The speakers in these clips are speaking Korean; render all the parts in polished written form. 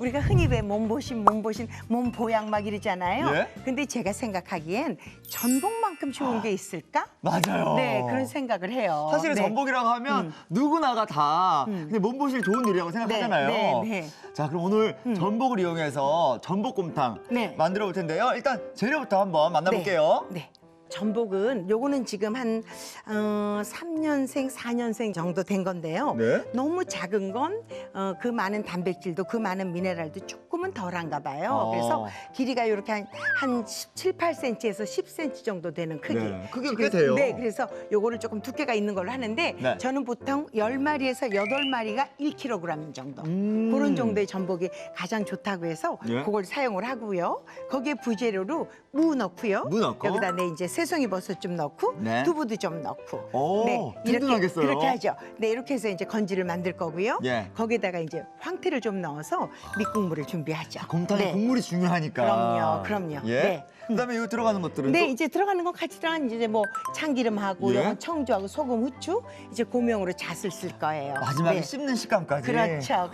우리가 흔히 왜 몸보신, 몸보양 막 이러잖아요. 예? 근데 제가 생각하기엔 전복만큼 좋은 게 있을까? 맞아요. 네, 그런 생각을 해요. 사실은 네. 전복이라고 하면 누구나가 다 근데 몸보실 좋은 요리라고 생각하잖아요. 네, 네. 자, 그럼 오늘 전복을 이용해서 전복곰탕 네. 만들어 볼 텐데요. 일단 재료부터 한번 만나볼게요. 네. 전복은 요거는 지금 한 3년생, 4년생 정도 된 건데요. 네. 너무 작은 건 그 많은 단백질도 그 많은 미네랄도 조금은 덜한가 봐요. 그래서 길이가 이렇게 한 17, 8cm에서 10cm 정도 되는 크기. 네, 크기가 꽤 돼요. 네, 그래서 요거를 조금 두께가 있는 걸로 하는데 네. 저는 보통 10마리에서 8마리가 1kg 정도. 그런 정도의 전복이 가장 좋다고 해서 예. 그걸 사용을 하고요. 거기에 부재료로 무 넣고요. 무 넣고. 여기다 네, 이제 새송이 버섯 좀 넣고 네. 두부도 좀 넣고. 오, 이렇게 든든하겠어요. 그렇게 하죠. 네, 이렇게 해서 이제 건지를 만들 거고요. 예. 거기에다가 이제 황태를 좀 넣어서 밑국물을 준비하죠. 곰탕에 네. 국물이 중요하니까. 그럼요. 예. 네. 그다음에 이거 들어가는 것들은 네, 또? 이제 들어가는 건 같이 들어가는 이제 뭐 참기름하고 예. 요건 청주하고 소금, 후추 이제 고명으로 잣을 쓸 거예요. 마지막에 네. 씹는 식감까지. 그렇죠.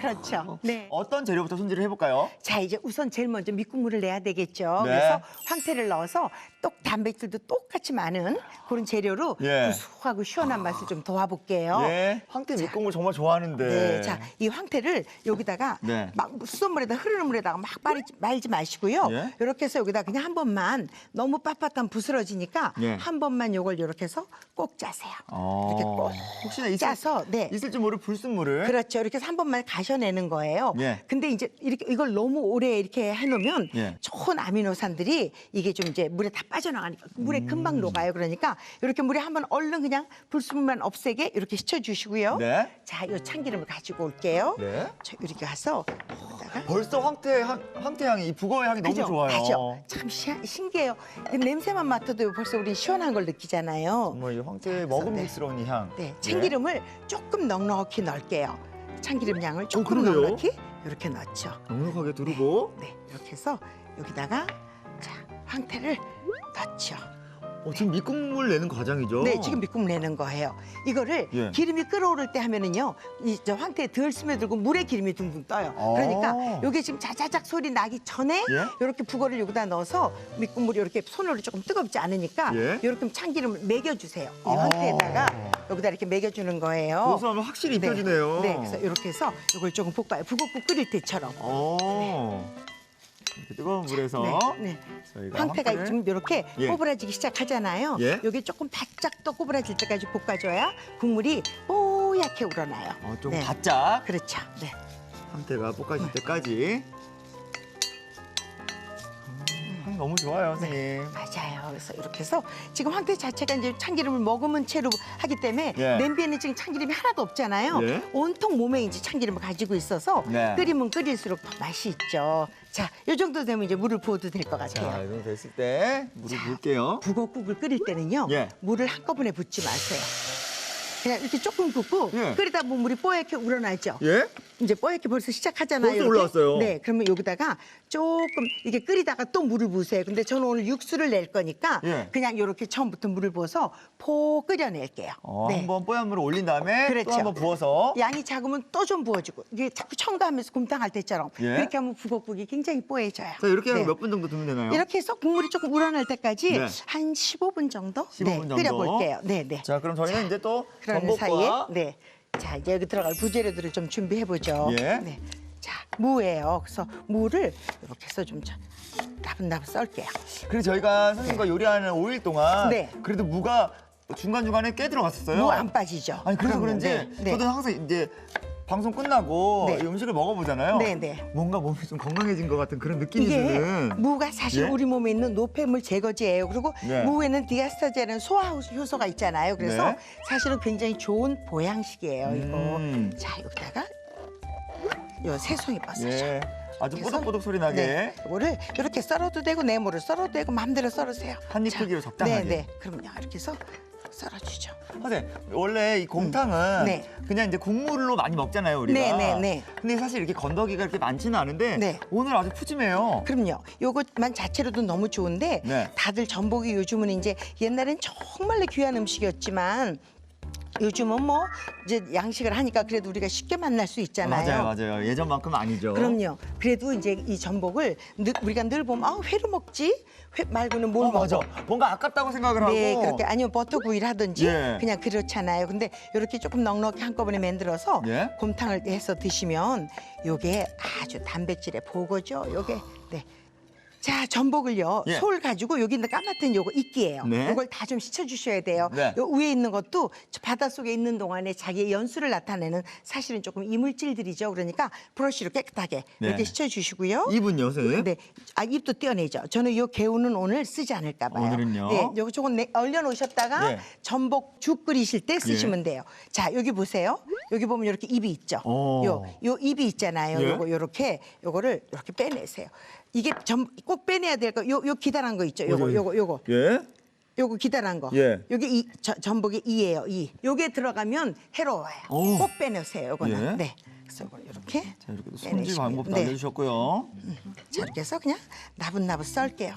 네. 어떤 재료부터 손질을 해볼까요? 자, 이제 우선 제일 먼저 밑국물을 내야 되겠죠. 네. 그래서 황태를 넣어서 단백질도 똑같이 많은 그런 재료로 예. 구수하고 시원한 맛을 좀 도와볼게요. 예. 황태 밑국물 정말 좋아하는데. 네, 자, 이 황태를 여기다가 네. 막 수돗물에다 흐르는 물에다가 막 말지 마시고요. 예. 이렇게 해서 여기다 그냥 한 번만 너무 빳빳하면 부스러지니까 예. 한 번만 요걸 이렇게 해서 꼭 짜세요. 이렇게 꼭 혹시나 짜서 네. 있을지 모를 불순물을. 그렇죠. 이렇게 해서 한 번만 가셔내는 거예요. 예. 근데 이제 이렇게 이걸 너무 오래 이렇게 해놓으면 예. 좋은 아미노산들이 이게 좀 이제 물에 다 빠져나가니까 물에 금방 녹아요. 그러니까 이렇게 물에 한번 얼른 그냥 불순물만 없애게 이렇게 식혀주시고요. 네. 자, 이 참기름을 가지고 올게요. 네. 저 이렇게 가서 여기다가 벌써 황태 향이, 이 북어의 향이 너무 그죠? 좋아요. 맞죠? 참 신기해요. 그 냄새만 맡아도 벌써 우리 시원한 걸 느끼잖아요. 정말 이 황태의 먹음직스러운 이 향. 네, 참기름을 조금 넉넉히 넣을게요. 참기름 양을 조금 그러게요. 넉넉히 이렇게 넣죠. 넉넉하게 두르고. 네, 이렇게 해서 여기다가 자, 황태를 넣죠. 지금 밑국물 내는 과정이죠? 네, 지금 밑국 내는 거예요. 이거를 예. 기름이 끓어오를 때 하면은요, 이 저 황태에 덜 스며들고 물에 기름이 둥둥 떠요. 아. 그러니까 이게 지금 자자작 소리 나기 전에 예? 이렇게 북어를 여기다 넣어서 밑국물이 이렇게 손으로 조금 뜨겁지 않으니까 예? 이렇게 참기름을 먹여주세요. 이 아. 황태에다가 여기다 이렇게 먹여주는 거예요. 고소하면 확실히 네. 입혀지네요. 네, 그래서 이렇게 해서 이걸 조금 볶아요. 북어국 끓일 때처럼. 이렇게 뜨거운 물에서 네. 저희가 황태가 황태를- 좀 이렇게 예. 꼬부라지기 시작하잖아요. 예. 여기 조금 바짝 또 꼬부라질 때까지 볶아줘야 국물이 뽀얗게 우러나요. 좀 네. 바짝 그렇죠. 네. 황태가 볶아질 때까지. 향 너무 좋아요, 선생님. 맞아요. 그래서 이렇게 해서 지금 황태 자체가 이제 참기름을 머금은 채로 하기 때문에 예. 냄비에는 지금 참기름이 하나도 없잖아요. 예. 온통 몸에 이제 참기름을 가지고 있어서 네. 끓이면 끓일수록 더 맛이 있죠. 자, 이 정도 되면 이제 물을 부어도 될 것 자, 같아요. 이 정도 됐을 때 물을 부을게요. 북어국을 끓일 때는요. 예. 물을 한꺼번에 붓지 마세요. 그냥 이렇게 조금 붓고 예. 끓이다 보면 물이 뽀얗게 우러나죠. 예? 이제 뽀얗게 벌써 시작하잖아요. 벌써 이렇게. 올라왔어요. 네, 그러면 여기다가 조금 이게 끓이다가 또 물을 부으세요. 근데 저는 오늘 육수를 낼 거니까 예. 그냥 이렇게 처음부터 물을 부어서 포 끓여낼게요. 네. 한번 뽀얀 물을 올린 다음에 그렇죠. 또 한번 부어서. 양이 작으면 또 좀 부어주고 이게 자꾸 첨가하면서 곰탕할 때처럼 예. 그렇게 하면 북어국이 굉장히 뽀해져요. 자, 이렇게 네. 몇 분 정도 두면 되나요? 이렇게 해서 국물이 조금 우러날 때까지 네. 한 15분 정도, 15분 정도. 끓여볼게요. 네, 네. 자, 그럼 저희는 이제 또 그러는 전복과 사이에 네. 자, 이제 여기 들어갈 부재료들을 좀 준비해 보죠. 예. 네. 자, 무예요. 그래서 무를 이렇게 해서 좀 나분나분 썰게요. 그리고 저희가 선생님과 요리하는 5일 동안 네. 그래도 무가 중간중간에 꽤 들어갔었어요. 무 안 빠지죠. 아니, 그래서 그럼요. 그런지 네. 저도 항상 이제 방송 끝나고 네. 이 음식을 먹어보잖아요. 네, 네. 뭔가 몸이 좀 건강해진 것 같은 그런 느낌이 이게 드는. 무가 사실 예? 우리 몸에 있는 노폐물 제거제예요. 그리고 네. 무에는 디아스타제라는 소화 효소가 있잖아요. 그래서 네. 사실은 굉장히 좋은 보양식이에요. 음. 이거. 자, 여기다가 요 새송이 버섯이요. 예. 아주 그래서 뽀득뽀득 소리 나게. 네, 이거를 이렇게 썰어도 되고 네모를 썰어도 되고 마음대로 썰으세요. 한입 자, 크기로 적당하게. 네, 네. 그럼요. 이렇게 해서 썰어주죠. 선생님, 원래 이 곰탕은 네. 그냥 이제 국물로 많이 먹잖아요, 우리가. 네, 네, 네. 근데 사실 이렇게 건더기가 그렇게 많지는 않은데 네. 오늘 아주 푸짐해요. 그럼요. 요것만 자체로도 너무 좋은데 네. 다들 전복이 요즘은 이제 옛날엔 정말로 귀한 음식이었지만 요즘은 뭐 이제 양식을 하니까 그래도 우리가 쉽게 만날 수 있잖아요. 맞아요. 예전만큼 아니죠. 그럼요. 그래도 이제 이 전복을 우리가 늘 보면 회로 먹지 회 말고는 뭘 먹어? 맞아. 뭔가 아깝다고 생각을 네, 하고. 그렇게 아니면 버터구이를 하든지 예. 그냥 그렇잖아요. 근데 이렇게 조금 넉넉히 한꺼번에 만들어서 예. 곰탕을 해서 드시면 요게 아주 단백질의 보고죠. 요게 네. 자, 전복을요. 예. 솔 가지고 여기 있는 까맣던 요거 이끼예요. 네. 요걸 다 좀 씻어 주셔야 돼요. 네. 요 위에 있는 것도 저 바닷속에 있는 동안에 자기의 연수를 나타내는 사실은 조금 이물질들이죠. 그러니까 브러쉬로 깨끗하게 네. 이렇게 씻어 주시고요. 입은요, 선생님? 네. 입도 떼어내죠. 저는 요 개우는 오늘 쓰지 않을까 봐요. 오늘은요? 네. 요거 조금 얼려 놓으셨다가 예. 전복 죽 끓이실 때 쓰시면 돼요. 자, 여기 보세요. 여기 보면 이렇게 입이 있죠. 오. 요 입이 있잖아요. 예. 요렇게 요거를 이렇게 빼내세요. 이게 꼭 빼내야 될 거. 요 기다란 거 있죠. 어디? 요거. 예. 요거 기다란 거. 예. 요게 전복의 이예요. 이. 요게 들어가면 해로워요. 오. 꼭 빼내세요. 요거는. 예. 네. 그래서 요걸 이렇게. 자, 이렇게 또 손질 빼내시고요. 방법도 네. 알려주셨고요. 자, 이렇게 해서 그냥 나붓나붓 썰게요.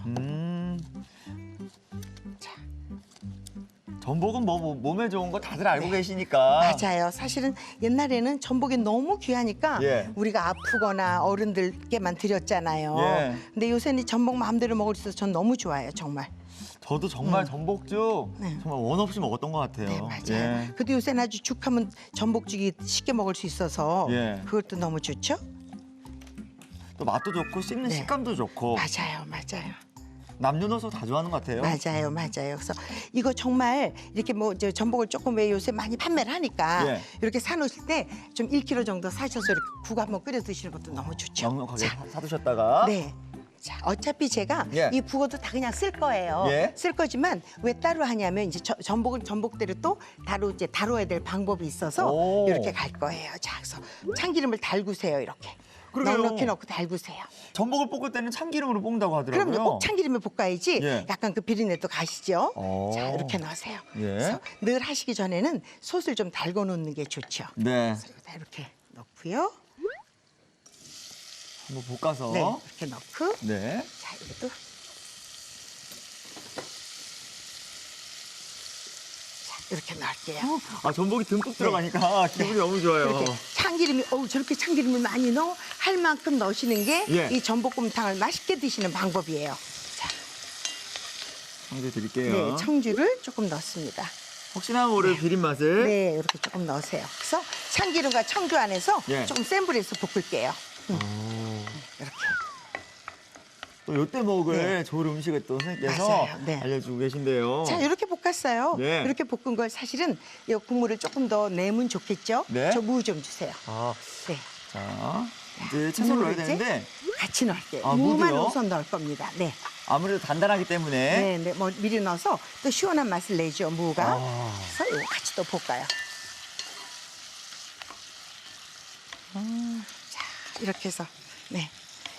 전복은 뭐 몸에 좋은 거 다들 알고 계시니까. 맞아요. 사실은 옛날에는 전복이 너무 귀하니까 예. 우리가 아프거나 어른들께만 드렸잖아요. 예. 근데 요새는 전복 마음대로 먹을 수 있어서 전 너무 좋아요. 정말. 저도 정말 전복죽 정말 원 없이 먹었던 것 같아요. 네, 맞아요. 예. 그래도 요새는 아주 죽하면 전복죽이 쉽게 먹을 수 있어서 예. 그것도 너무 좋죠? 또 맛도 좋고 씹는 네. 식감도 좋고 맞아요. 남녀노소 다 좋아하는 것 같아요. 맞아요. 그래서 이거 정말 이렇게 뭐 저 전복을 조금 왜 요새 많이 판매를 하니까 예. 이렇게 사놓으실 때 좀 1kg 정도 사셔서 이렇게 국 한번 끓여 드시는 것도 너무 좋죠. 넉넉하게 자, 사두셨다가 네. 자, 어차피 제가 예. 이 북어도 다 그냥 쓸 거예요. 예. 쓸 거지만 왜 따로 하냐면 이제 전복은 전복대로 또 다뤄야 될 방법이 있어서 오. 이렇게 갈 거예요. 자, 그래서 참기름을 달구세요. 이렇게. 그러게요. 넉넉히 넣고 달구세요. 전복을 볶을 때는 참기름으로 볶는다고 하더라고요. 그럼요. 꼭 참기름에 볶아야지 예. 약간 그 비린내도 가시죠. 오. 자, 이렇게 넣으세요. 예. 그래서 늘 하시기 전에는 솥을 좀 달궈 놓는 게 좋죠. 네. 그래서 다 이렇게 넣고요. 한번 볶아서. 네, 이렇게 넣고. 네. 자, 이것도. 자, 이렇게 넣을게요. 아, 전복이 듬뿍 들어가니까 기분이 너무 좋아요. 이렇게 참기름이 저렇게 참기름을 많이 넣어 할 만큼 넣으시는 게 예. 이 전복곰탕을 맛있게 드시는 방법이에요. 자, 청주 드릴게요. 네, 청주를 조금 넣습니다. 혹시나 모를 비린 맛을. 네, 이렇게 조금 넣으세요. 그래서 참기름과 청주 안에서 예. 조금 센 불에서 볶을게요. 이렇게. 또 요때 먹을 네. 좋은 음식을 또 선생님께서 맞아요. 네. 알려주고 계신데요. 자, 이렇게 볶았어요. 네. 이렇게 볶은 걸 사실은 이 국물을 조금 더 내면 좋겠죠? 네. 저 무 좀 주세요. 아, 네. 자, 이제 채소를 넣어야 이제 되는데 같이 넣을게요. 아, 무만 무도요? 우선 넣을 겁니다. 네. 아무래도 단단하기 때문에 네, 뭐 미리 넣어서 또 시원한 맛을 내죠, 무가. 아. 그래서 이거 같이 또 볶아요. 자, 이렇게 해서 네.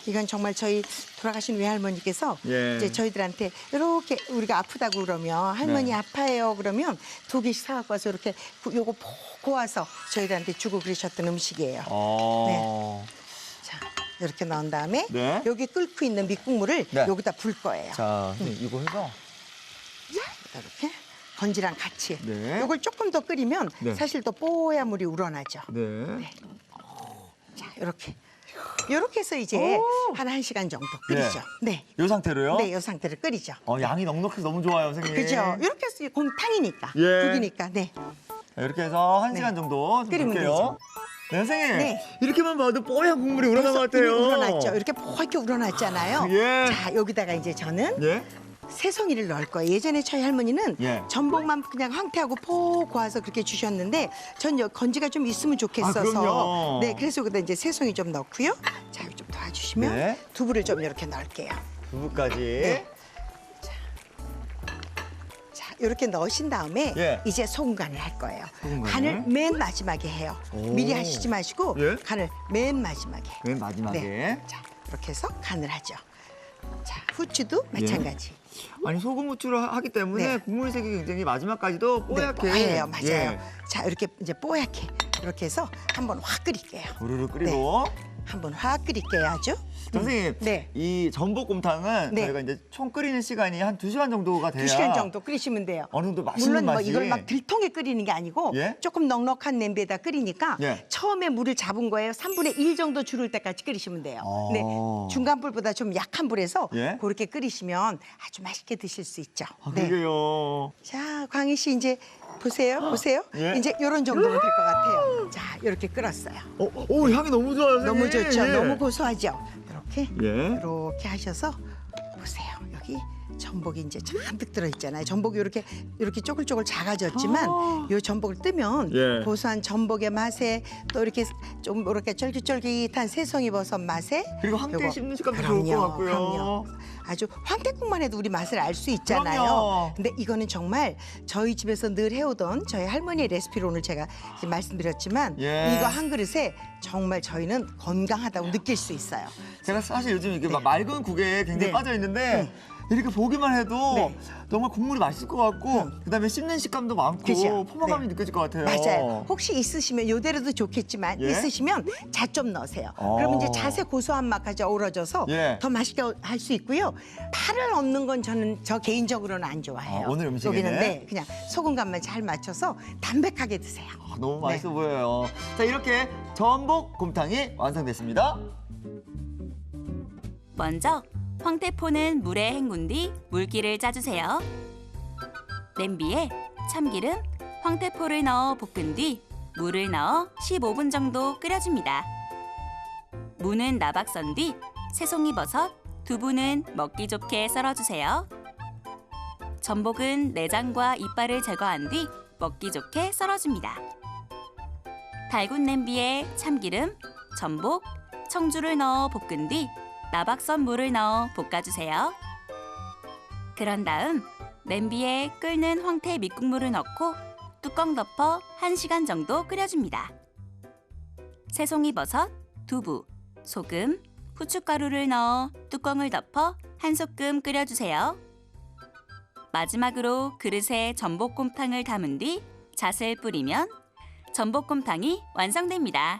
이건 정말 저희 돌아가신 외할머니께서 예. 이제 저희들한테 이렇게 우리가 아프다고 그러면 할머니 네. 아파요 그러면 2개씩 사갖고 와서 이렇게 요거 고아서 저희들한테 주고 그러셨던 음식이에요. 자, 이렇게 넣은 다음에 네. 여기 끓고 있는 밑국물을 네. 여기다 불 거예요. 자, 이거 해서 이렇게 건지랑 같이. 네. 이걸 조금 더 끓이면 네. 사실 또 뽀얀 물이 우러나죠. 네. 자, 이렇게 해서 이제 한 1시간 정도 끓이죠. 네. 이 상태로요? 네, 이 상태를 끓이죠. 양이 넉넉해서 너무 좋아요, 선생님. 그죠? 이렇게 해서 곰탕이니까. 예. 국이니까. 네. 자, 이렇게 해서 1시간 정도 좀 끓이면 볼게요. 되죠. 네, 선생님. 네. 이렇게만 봐도 뽀얀 국물이 우러난 것 벌써 이미 같아요. 우러났죠. 이렇게 뽀얗게 우러났잖아요. 예. 자, 여기다가 이제 저는 예? 새송이를 넣을 거예요. 예전에 저희 할머니는 예. 전복만 그냥 황태하고 포 고아서 그렇게 주셨는데 전 건지가 좀 있으면 좋겠어서 그럼요. 네, 그래서 여기다 이제 새송이 좀 넣고요. 자, 이거 좀 도와주시면 네. 두부를 좀 이렇게 넣을게요. 두부까지. 네. 자, 이렇게 넣으신 다음에 예. 이제 소금 간을 할 거예요. 소금 간을? 간을 맨 마지막에 해요. 오. 미리 하시지 마시고 예? 간을 맨 마지막에. 맨 마지막에. 네. 자, 이렇게 해서 간을 하죠. 자, 후추도 마찬가지. 아니 소금 후추를 하기 때문에 네. 국물 색이 굉장히 마지막까지도 뽀얗게. 뽀얘요, 맞아요. 예. 자, 이렇게 이제 뽀얗게 이렇게 해서 한번 확 끓일게요. 우르르 끓이고. 한번 확 끓일게요, 아주. 선생님, 네. 이 전복곰탕은 네. 저희가 이제 총 끓이는 시간이 한 2시간 정도가 돼야 2시간 정도 끓이시면 돼요. 어느 정도 맛있는 물론 뭐 맛이. 이걸 막 들통에 끓이는 게 아니고 예? 조금 넉넉한 냄비에다 끓이니까 예. 처음에 물을 잡은 거에 3분의 1 정도 줄을 때까지 끓이시면 돼요. 어. 네, 중간 불보다 좀 약한 불에서 예? 그렇게 끓이시면 아주 맛있게 드실 수 있죠. 아, 네. 그러게요. 자, 광희 씨 이제 보세요. 예? 이제 이런 정도면 될 것 같아요. 자, 이렇게 끓었어요. 오, 향이 너무 좋아요, 선생님. 너무 좋죠. 예. 너무 고소하죠. 이렇게 예. 이렇게 하셔서 보세요. 여기 전복이 이제 잔뜩 들어 있잖아요. 전복이 이렇게 쪼글쪼글 작아졌지만 요 전복을 뜨면 예. 고소한 전복의 맛에 또 이렇게 좀 이렇게 쫄깃쫄깃한 새송이 버섯 맛에 그리고 함께 요거. 씹는 식감도 좋을 것 같고요. 그럼요. 아주 황태국만 해도 우리 맛을 알 수 있잖아요. 그럼요. 근데 이거는 정말 저희 집에서 늘 해오던 저희 할머니의 레시피로 오늘 제가 이제 말씀드렸지만 예. 이거 한 그릇에 정말 저희는 건강하다고 느낄 수 있어요. 제가 사실 요즘 이게 네. 막 맑은 국에 굉장히 네. 빠져 있는데 이렇게 보기만 해도 네. 정말 국물이 맛있을 것 같고 그다음에 씹는 식감도 많고 그죠? 포만감이 네. 느껴질 것 같아요. 맞아요. 혹시 있으시면 요대로도 좋겠지만 예? 있으시면 잣 좀 넣으세요. 그러면 이제 잣의 고소한 맛까지 어우러져서 예. 더 맛있게 할 수 있고요. 파를 넣는 건 저 개인적으로는 안 좋아해요. 오늘 음식에는? 여기는 네, 그냥 소금간만 잘 맞춰서 담백하게 드세요. 아, 너무 네. 맛있어 보여요. 자, 이렇게 전복곰탕이 완성됐습니다. 먼저 황태포는 물에 헹군 뒤 물기를 짜주세요. 냄비에 참기름, 황태포를 넣어 볶은 뒤 물을 넣어 15분 정도 끓여줍니다. 무는 나박 썬 뒤 새송이버섯, 두부는 먹기 좋게 썰어주세요. 전복은 내장과 이빨을 제거한 뒤 먹기 좋게 썰어줍니다. 달군 냄비에 참기름, 전복, 청주를 넣어 볶은 뒤 나박 썬 물을 넣어 볶아주세요. 그런 다음 냄비에 끓는 황태 밑국물을 넣고 뚜껑 덮어 1시간 정도 끓여줍니다. 새송이버섯, 두부, 소금, 후춧가루를 넣어 뚜껑을 덮어 1소끔 끓여주세요. 마지막으로 그릇에 전복곰탕을 담은 뒤 잣을 뿌리면 전복곰탕이 완성됩니다.